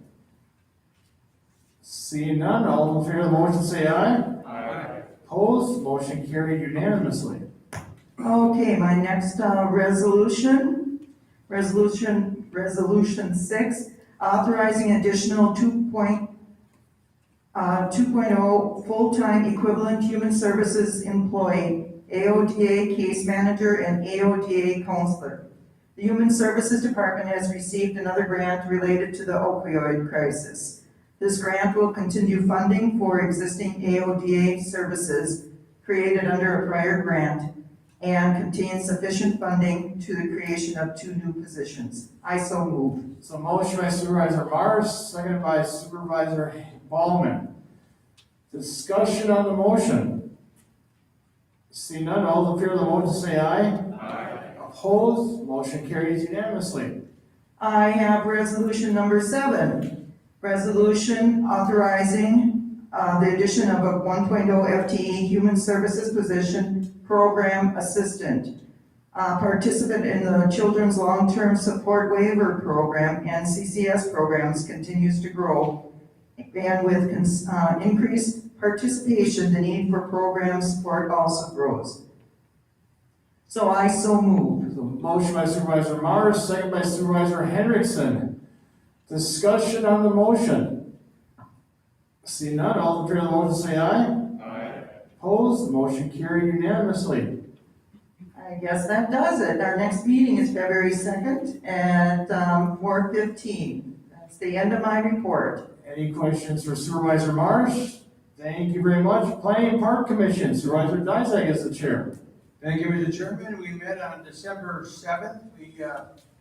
Seeing none, all in favor of the motion say aye. Aye. Opposed, motion carried unanimously. Okay, my next resolution 6, authorizing additional 2.0 full-time equivalent human services employee, AODA case manager and AODA counselor. The Human Services Department has received another grant related to the opioid crisis. This grant will continue funding for existing AODA services created under a prior grant and contains sufficient funding to the creation of 2 new positions. I so move. So motion by Supervisor Marsh, seconded by Supervisor Ballman. Discussion on the motion. See none, all in favor of the motion say aye. Aye. Opposed, motion carries unanimously. I have resolution number 7, resolution authorizing the addition of a 1.0 FTE human services position, program assistant, participant in the Children's Long-Term Support Waiver Program and CCS programs continues to grow, and with increased participation, the need for program support also grows. So I so move. So motion by Supervisor Marsh, second by Supervisor Hendrickson. Discussion on the motion. See none, all in favor of the motion say aye. Aye. Opposed, motion carried unanimously. I guess that does it. Our next meeting is February 2nd at 4:15. That's the end of my report. Any questions for Supervisor Marsh? Thank you very much. Planning and Park Commission, Supervisor Dysag is the chair. Thank you, Mr. Chairman. We met on December 7th. We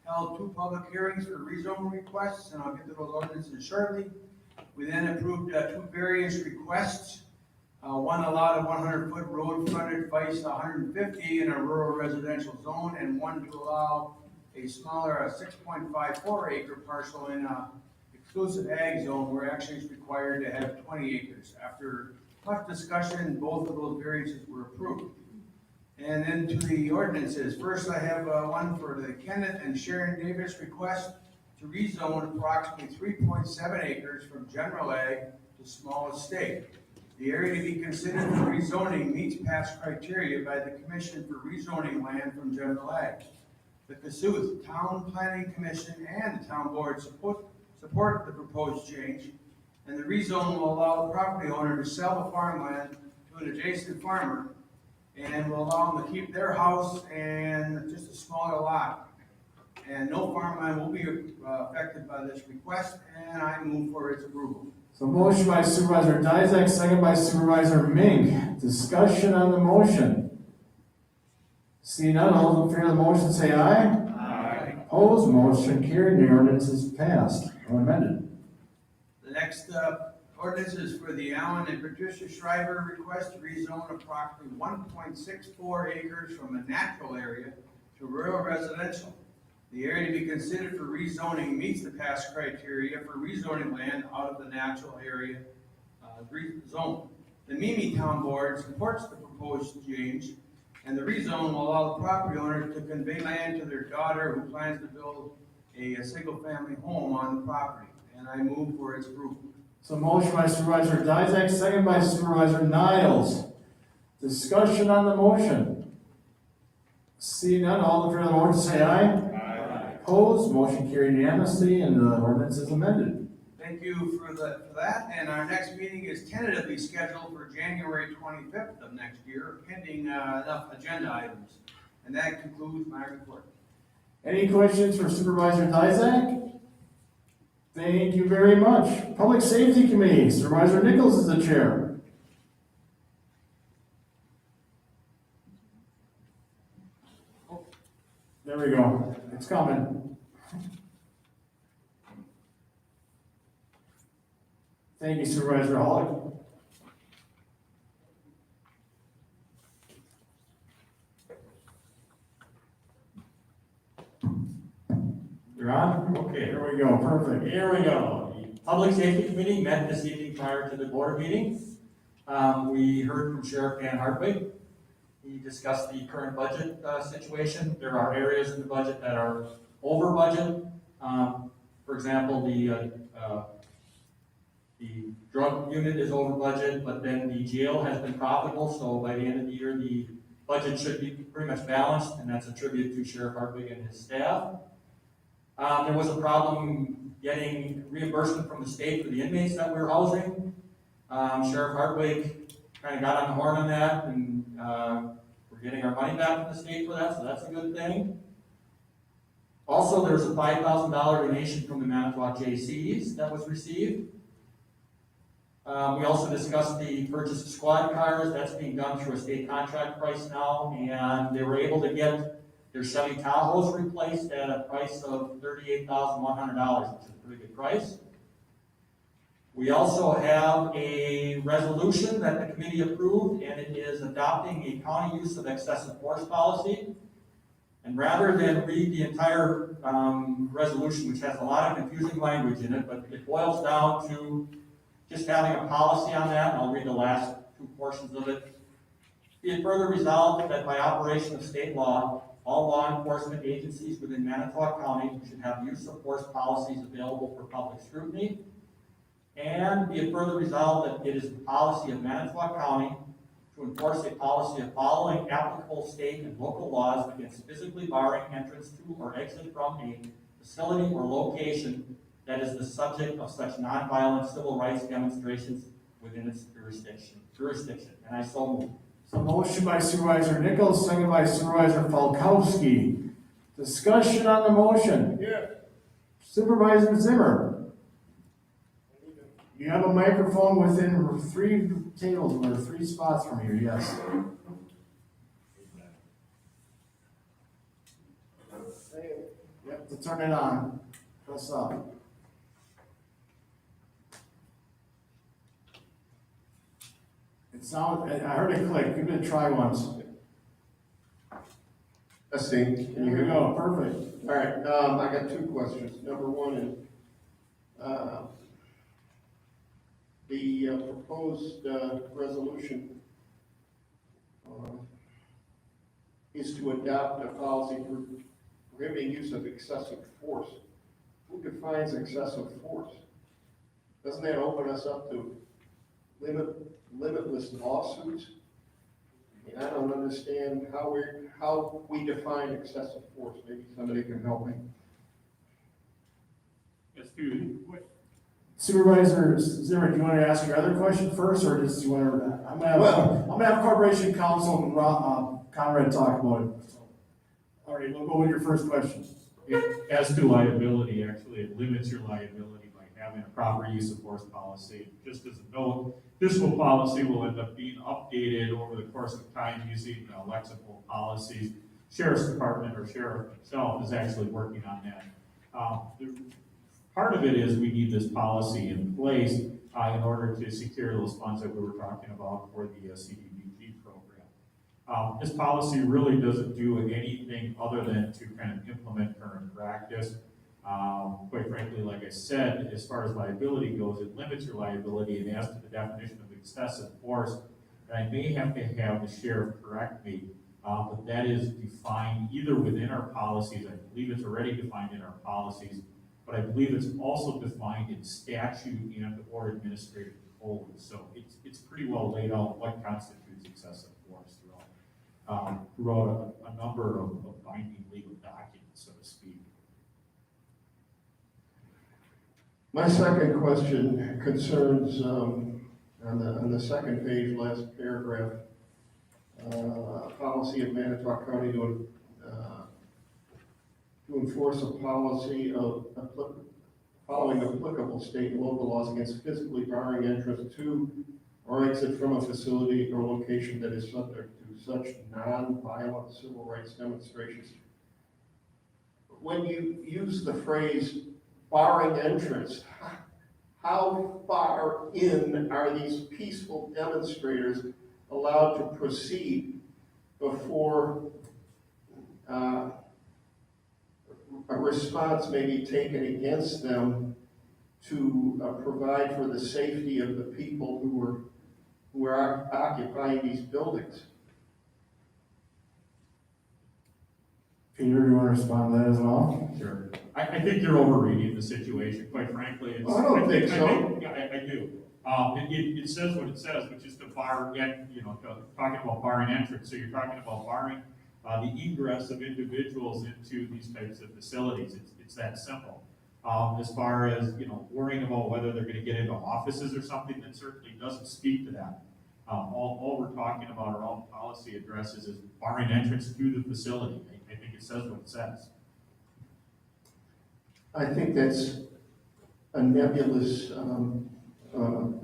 held 2 public hearings for rezone requests, and I'll get to those ordinances shortly. We then approved 2 variance requests. One allowed a 100-foot road frontage vice 150 in a rural residential zone, and one to allow a smaller 6.54 acre parcel in a exclusive ag zone where actually it's required to have 20 acres. After much discussion, both of those variances were approved. And then to the ordinances. First, I have one for the Kenneth and Sharon Davis request to rezone approximately 3.7 acres from general ag to small estate. The area to be considered for rezoning meets past criteria by the Commission for Rezoning Land from General Ag. the Cassuth Town Planning Commission and the town board support the proposed change, and the rezone will allow the property owner to sell the farmland to an adjacent farmer, and will allow them to keep their house and just a smaller lot. And no farmland will be affected by this request, and I move for its approval. So motion by Supervisor Dizak, second by Supervisor Mink. Discussion on the motion. See none, all in favor of the motion say aye. Aye. Opposed, motion carried, and the ordinance is passed or amended. The next ordinance is for the Allen and Patricia Schreiber request to rezone approximately 1.64 acres from a natural area to rural residential. The area to be considered for rezoning meets the past criteria for rezoning land out of the natural area zone. The Mimi Town Board supports the proposed change, and the rezone will allow the property owner to convey land to their daughter who plans to build a single-family home on the property, and I move for its approval. So motion by Supervisor Dizak, second by Supervisor Niles. Discussion on the motion. See none, all in favor of the motion say aye. Opposed, motion carried unanimously, and the ordinance is amended. Thank you for that, and our next meeting is tentatively scheduled for January 25th of next year, pending enough agenda items. And that concludes my report. Any questions for Supervisor Dizak? Thank you very much. Public Safety Committee, Supervisor Nichols is the chair. There we go. It's coming. Thank you, Supervisor Hall. You're on? Okay. Here we go, perfect. Here we go. The Public Safety Committee met this evening prior to the board meeting. We heard from Sheriff Dan Hartwig. He discussed the current budget situation. There are areas in the budget that are over budget. For example, the drug unit is over budget, but then the jail has been profitable, so by the end of the year, the budget should be pretty much balanced, and that's a tribute to Sheriff Hartwig and his staff. There was a problem getting reimbursement from the state for the inmates that we were housing. Sheriff Hartwig kind of got on the horn on that, and we're getting our money back from the state for that, so that's a good thing. Also, there's a $5,000 donation from the Manitowoc JCs that was received. We also discussed the purchase of squad cars. That's being done through a state contract price now, and they were able to get their Chevy Tahoes replaced at a price of $38,100, which is a pretty good price. We also have a resolution that the committee approved, and it is adopting a county use of excessive force policy. And rather than read the entire resolution, which has a lot of confusing language in it, but it boils down to just having a policy on that, and I'll read the last two portions of it. Be it further resolved that by operation of state law, all law enforcement agencies within Manitowoc County should have use of force policies available for public scrutiny. And be it further resolved that it is the policy of Manitowoc County to enforce a policy of following applicable state and local laws against physically barring entrance to or exit from a facility or location that is the subject of such nonviolent civil rights demonstrations within its jurisdiction. And I so move. So motion by Supervisor Nichols, second by Supervisor Falkowski. Discussion on the motion. Yeah. Supervisor Zimmer. You have a microphone within 3 tables or 3 spots from here, yes. Yep, to turn it on. Press up. It sounded, I heard it click. Give it a try once. Testing. Can you Here hear we me? go, perfect. All right, I got 2 questions. Number one is, the proposed resolution is to adopt a policy for prohibiting use of excessive force. Who defines excessive force? Doesn't that open us up to limitless lawsuits? I don't understand how we define excessive force. Maybe somebody can help me. Let's do, Supervisor Zimmer, do you want to ask your other question first, or just you want to, I'm gonna have Corporation Counsel and Conrad talk about it. All right, we'll go with your first question. As to liability, actually, it limits your liability by having a proper use of force policy. Just as a note, this policy will end up being updated over the course of time using lexical policies. Sheriff's Department or Sheriff himself is actually working on that. Part of it is we need this policy in place in order to secure those funds that we were talking about for the CDBG program. This policy really doesn't do anything other than to kind of implement current practice. Quite frankly, like I said, as far as liability goes, it limits your liability, and as to the definition of excessive force, I may have to have the sheriff correct me, but that is defined either within our policies. I believe it's already defined in our policies, but I believe it's also defined in statute and or administrative code. So it's pretty well laid out what constitutes excessive force throughout a number of binding legal documents, so to speak. My second question concerns, on the second page, last paragraph, policy of Manitowoc County to enforce a policy of following applicable state and local laws against physically barring entrance to or exit from a facility or location that is subject to such non-violent civil rights demonstrations. When you use the phrase barring entrance, how far in are these peaceful demonstrators allowed to proceed before a response may be taken against them to provide for the safety of the people who are occupying these buildings? Peter, do you want to respond to that as well? Sure. I think you're overreading the situation, quite frankly. It's, I don't think so. I do. It says what it says, which is to bar, talking about barring entrance. So you're talking about barring the egress of individuals into these types of facilities. It's that simple. As far as, worrying about whether they're going to get into offices or something, that certainly doesn't speak to that. All we're talking about, or all the policy addresses, is barring entrance to the facility. I think it says what it says. I think that's a nebulous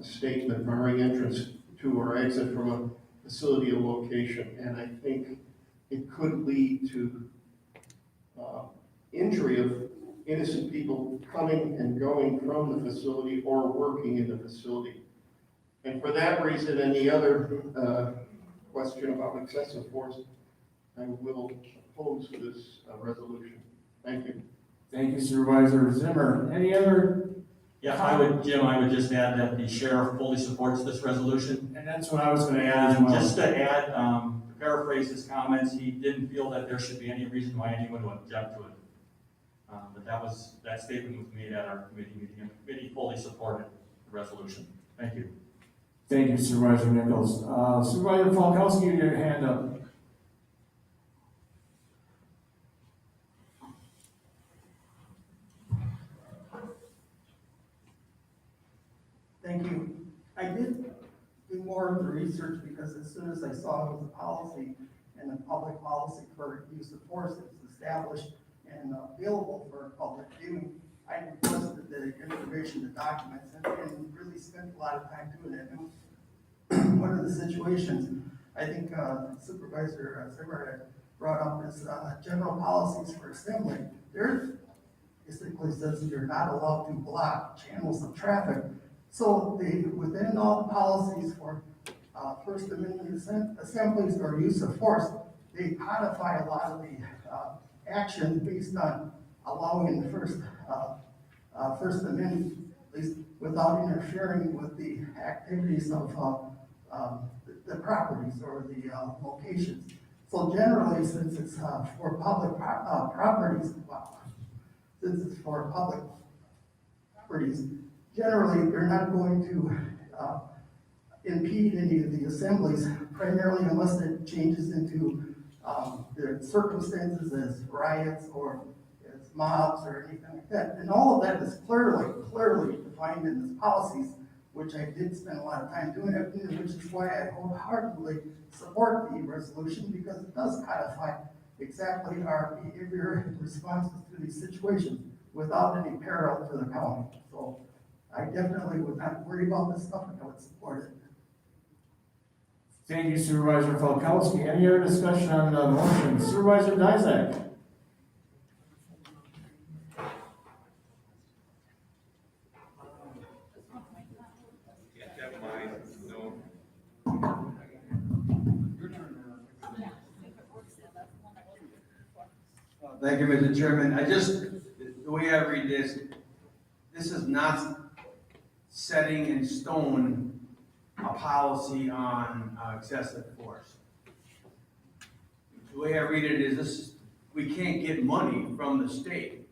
statement, barring entrance to or exit from a facility or location, and I think it could lead to injury of innocent people coming and going from the facility or working in the facility. And for that reason and the other question about excessive force, I will oppose this resolution. Thank you. Thank you, Supervisor Zimmer. Any other? Yeah, Jim, I would just add that the sheriff fully supports this resolution. And that's what I was going to add as And well. just to add, to paraphrase his comments, he didn't feel that there should be any reason why anyone would object to it. But that statement was made at our committee meeting, and the committee fully supported the resolution. Thank you. Thank you, Supervisor Nichols. Supervisor Falkowski, you have your hand up. Thank you. I did do more of the research because as soon as I saw it was a policy and a public policy for use of force that was established and available for public viewing, I requested the information, the documents, and really spent a lot of time doing it. And one of the situations I think Supervisor Zimmer had brought up is general policies for assembly. There basically says that you're not allowed to block channels of traffic. So within all the policies for First Amendment assemblies or use of force, they codify a lot of the action based on allowing the First Amendment, at least without interfering with the activities of the properties or the locations. So generally, since it's for public properties, since it's for public properties, generally, they're not going to impede any of the assembly's primarily unless it changes into, the circumstances as riots or as mobs or anything like that. And all of that is clearly defined in this policies, which I did spend a lot of time doing it, which is why I wholeheartedly support the resolution, because it does codify exactly our behavior and responses to these situations without any peril to the county. So I definitely would not worry about this stuff, and I would support it. Thank you, Supervisor Falkowski. Any other discussion on the motion? Supervisor Dizak? Thank you, Mr. Chairman. The way I read this is not setting in stone a policy on excessive force. The way I read it is we can't get money from the state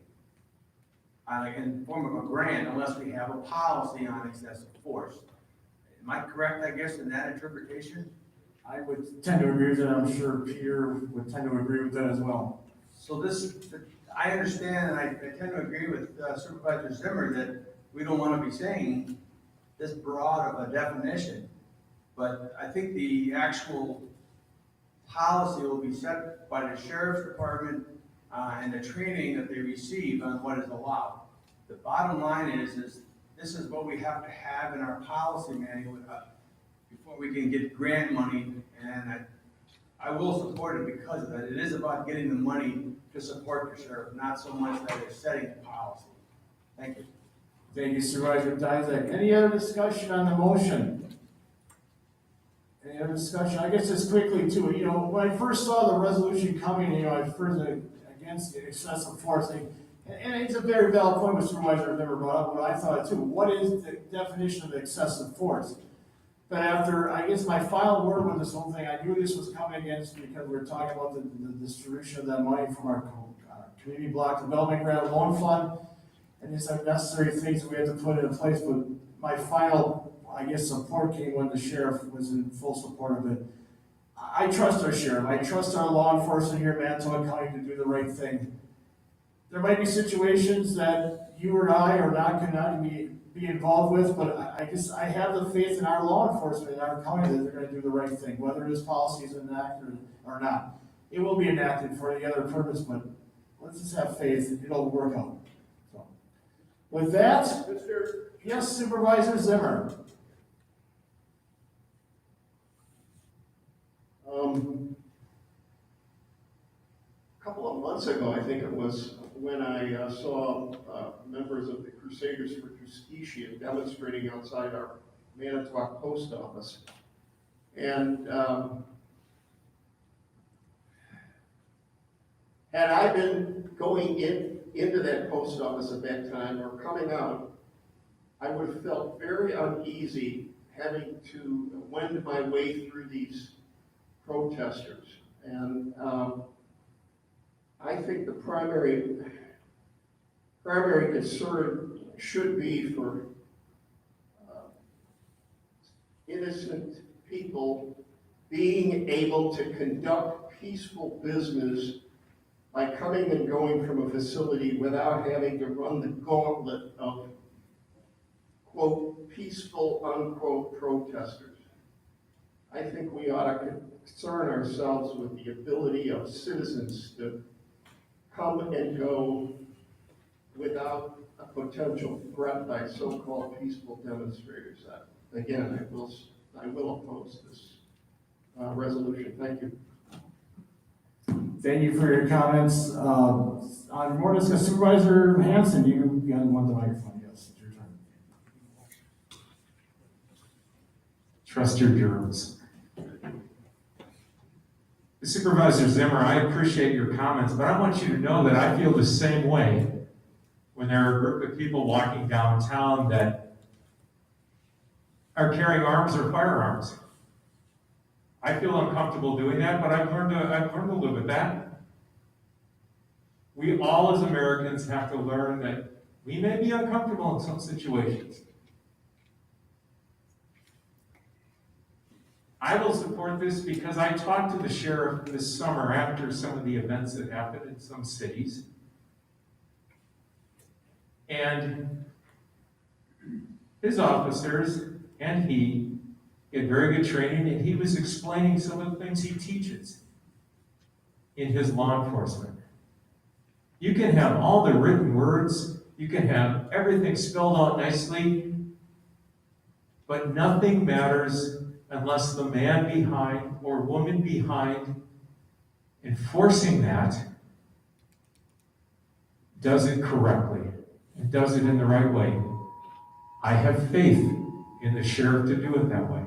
in the form of a grant unless we have a policy on excessive force. Am I correct, I guess, in that interpretation? I would tend to agree with that. I'm sure Peter would tend to agree with that as well. So I understand, and I tend to agree with Supervisor Zimmer that we don't want to be saying this broad of a definition, but I think the actual policy will be set by the sheriff's department and the training that they receive on what is allowed. The bottom line is this is what we have to have in our policy manual before we can get grant money, and I will support it because of that. It is about getting the money to support the sheriff, not so much that it's setting the policy. Thank you. Thank you, Supervisor Dizak. Any other discussion on the motion? Any other discussion? I guess just quickly too, when I first saw the resolution coming, I first against excessive force thing, and it's a very valid point with Supervisor Zimmer brought up, but I thought too, what is the definition of excessive force? But after, I guess, my final word with this whole thing, I knew this was coming against because we're talking about the distribution of that money from our community block development grant loan fund, and these are necessary things that we have to put in place. But my final, I guess, support came when the sheriff was in full support of it. I trust our sheriff. I trust our law enforcement here in Manitowoc County to do the right thing. There might be situations that you or I or not cannot be involved with, but I guess I have the faith in our law enforcement in our county that they're going to do the right thing, whether this policy is enacted or not. It will be enacted for any other purpose, but let's just have faith, it'll work out. So, with that, yes, Supervisor Zimmer. A couple of months ago, I think it was, when I saw members of the Crusaders for Justitia demonstrating outside our Manitowoc post office. And had I been going into that post office at that time or coming out, I would have felt very uneasy having to wend my way through these protesters. And I think the primary concern should be for innocent people being able to conduct peaceful business by coming and going from a facility without having to run the gauntlet of, quote, peaceful, unquote, protesters. I think we ought to concern ourselves with the ability of citizens to come and go without a potential threat by so-called peaceful demonstrators. Again, I will oppose this resolution. Thank you. Thank you for your comments. On more discussion, Supervisor Hanson, you want the microphone? Yes, it's your turn. Trust your germs. Supervisor Zimmer, I appreciate your comments, but I want you to know that I feel the same way when there are a group of people walking downtown that are carrying arms or firearms. I feel uncomfortable doing that, but I've learned to live with that. We all as Americans have to learn that we may be uncomfortable in some situations. I will support this because I talked to the sheriff this summer after some of the events that happened in some cities. And his officers and he get very good training, and he was explaining some of the things he teaches in his law enforcement. You can have all the written words, you can have everything spelled out nicely, but nothing matters unless the man behind or woman behind enforcing that does it correctly and does it in the right way. I have faith in the sheriff to do it that way.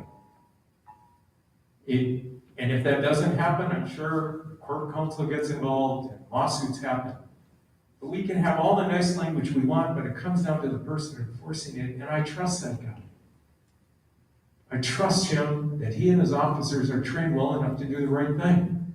And if that doesn't happen, I'm sure court counsel gets involved and lawsuits happen. But we can have all the nice language we want, but it comes down to the person enforcing it, and I trust that guy. I trust him that he and his officers are trained well enough to do the right thing.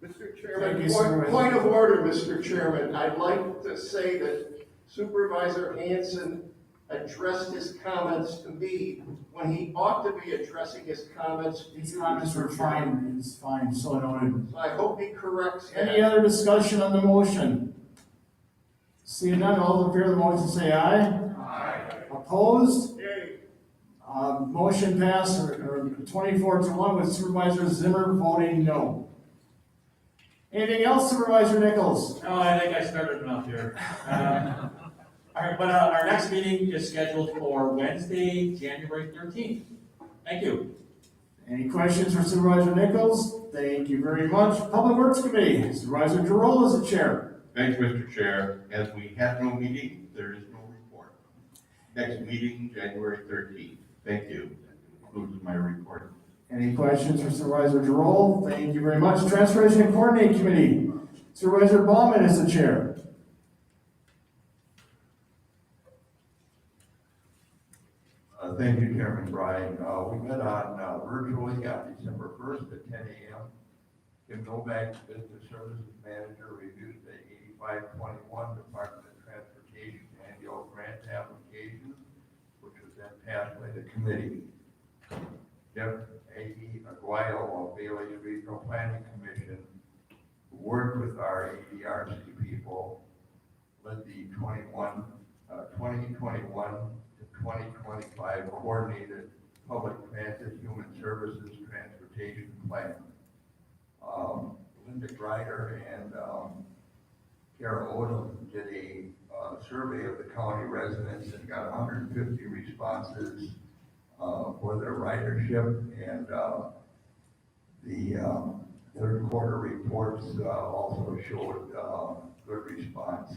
Mr. Chairman, point of order, Mr. Chairman. I'd like to say that Supervisor Hanson addressed his comments to me when he ought to be addressing his comments to These you, comments Mr. were fine, it's fine, so noted. So I hope he corrects that. Any other discussion on the motion? Seeing none, all in favor of the motion say aye. Aye. Opposed? Motion passed, or 24-1 with Supervisor Zimmer voting no. Anything else, Supervisor Nichols? No, I think I started enough here. All right, but our next meeting is scheduled for Wednesday, January 13th. Thank you. Any questions for Supervisor Nichols? Thank you very much. Public Works Committee, Supervisor Girola is the chair. Thanks, Mr. Chair. As we have no meeting, there is no report. Next meeting, January 13th. Thank you. That concludes my report. Any questions for Supervisor Girola? Thank you very much. Transportation and Coordinate Committee, Supervisor Baumann is the chair. Thank you, Chairman Bryan. We met on virtually on December 1st at 10 a.m. Kim Novak, Business Services Manager, reviewed the 8521 Department of Transportation annual grant application, which was then passed by the committee. Jeff Aguayo of Bailey's Regional Planning Commission, who worked with our ADRC people, led the 2021 to 2025 Coordinated Public Transit Human Services Transportation Plan. Linda Greider and Kara Odom did a survey of the county residents and got 150 responses for their ridership, and the third quarter reports also showed good response.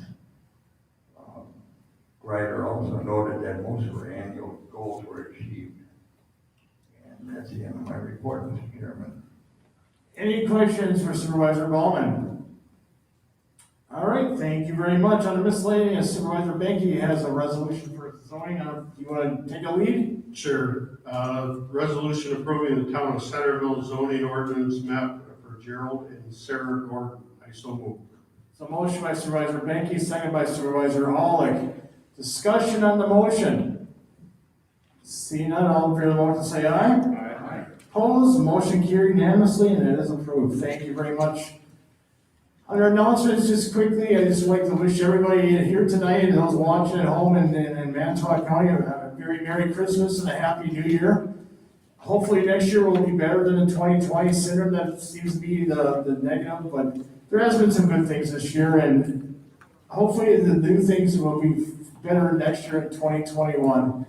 Greider also noted that most of her annual goals were achieved. And that's the end of my report, Mr. Chairman. Any questions for Supervisor Baumann? All right, thank you very much. Under Miscellaneous, Supervisor Benke has a resolution for zoning. You want to take a lead? Sure. Resolution approving the town of Centerville zoning ordinance map for Gerald and Sarah Gordon. I so move. So motion by Supervisor Benke, second by Supervisor Aulick. Discussion on the motion. Seeing none, all in favor of the motion say aye. Aye. Opposed, motion carried unanimously and it is approved. Thank you very much. Under announcements, just quickly, I just like to wish everybody here tonight and those watching at home in Manitowoc County a very Merry Christmas and a Happy New Year. Hopefully next year will be better than the 2020 syndrome that seems to be the negative, but there has been some good things this year, and hopefully the new things will be better next year in 2021.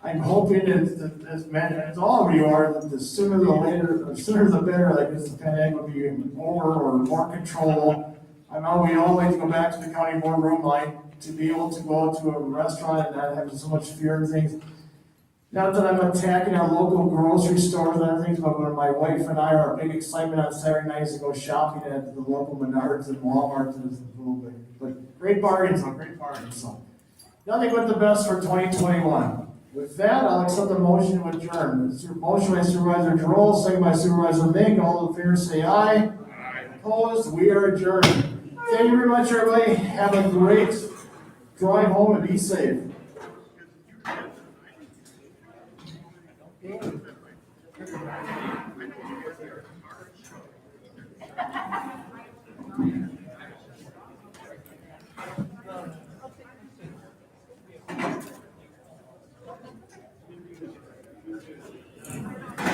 I'm hoping that as all of you are, that the sooner the later, the sooner the better, like this pandemic will be over or more control. I know we all like to go back to the county boardroom, like to be able to go to a restaurant and not have so much fear and things. Not that I'm attacking our local grocery stores and everything, but when my wife and I, our big excitement on Saturday night is to go shopping at the local Menards and Walmarts and a little bit. But great bargains, so. Nothing but the best for 2021. With that, I'll accept the motion to adjourn. Motion by Supervisor Giroux, second by Supervisor Mink. All in favor say aye. Aye. Opposed, we are adjourned. Thank you very much, everybody. Have a great drive home and be safe. Okay.